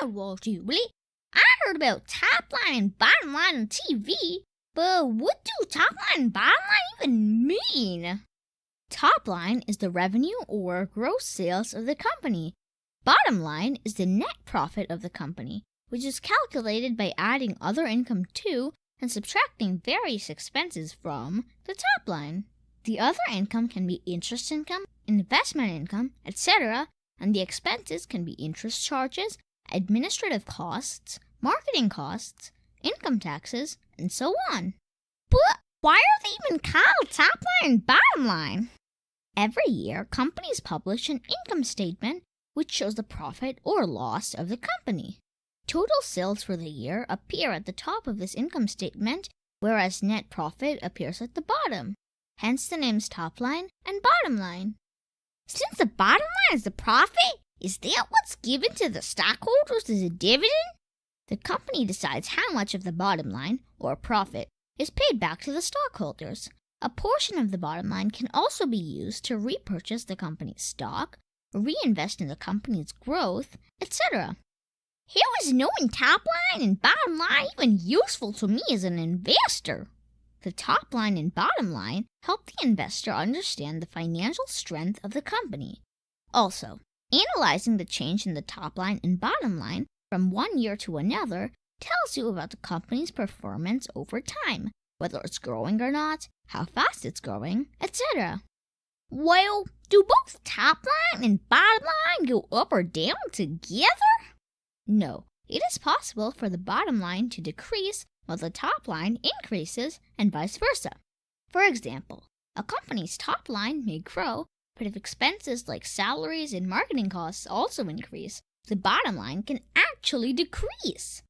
Well, Wall Street, I heard about Topline and Bottomline on TV, but what do Topline and Bottomline even mean? Topline is the revenue or gross sales of the company. Bottom line is the net profit of the company, which is calculated by adding other income to and subtracting various expenses from the top line. The other income can be interest income, investment income, etc., and the expenses can be interest charges, administrative costs, marketing costs, income taxes, and so on. But why are they even called top line and bottom line? Every year, companies publish an income statement which shows the profit or loss of the company. Total sales for the year appear at the top of this income statement, whereas net profit appears at the bottom. Hence the names top line and bottom line. Since the bottom line is the profit, is that what's given to the stockholders as a dividend? The company decides how much of the bottom line, or profit, is paid back to the stockholders. A portion of the bottom line can also be used to repurchase the company's stock, reinvest in the company's growth, etc. How is knowing top line and bottom line even useful to me as an investor? The top line and bottom line help the investor understand the financial strength of the company. Also, analyzing the change in the top line and bottom line from one year to another tells you about the company's performance over time, whether it's growing or not, how fast it's growing, etc. Well, do both top line and bottom line go up or down together? No, it is possible for the bottom line to decrease while the top line increases and vice versa. For example, a company's top line may grow, but if expenses like salaries and marketing costs also increase, the bottom line can actually decrease.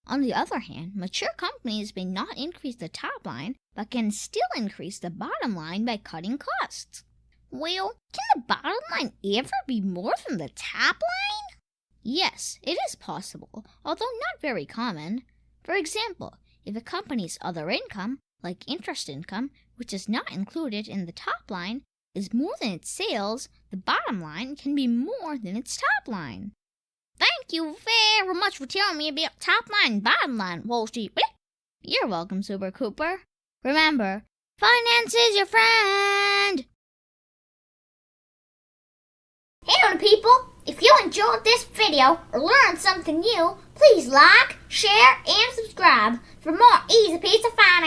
On the other hand, mature companies may not increase the top line, but can still increase the bottom line by cutting costs. Well, can the bottom line ever be more than the top line? Yes, it is possible, although not very common. For example, if a company's other income, like interest income, which is not included in the top line, is more than its sales, the bottom line can be more than its top line. Thank you very much for telling me about top line and bottom line, Wall Street. You're welcome, Super Cooper. Remember, finance is your friend! Hey people, if you enjoyed this video or learned something new, please like, share, and subscribe for more easy piece of finance.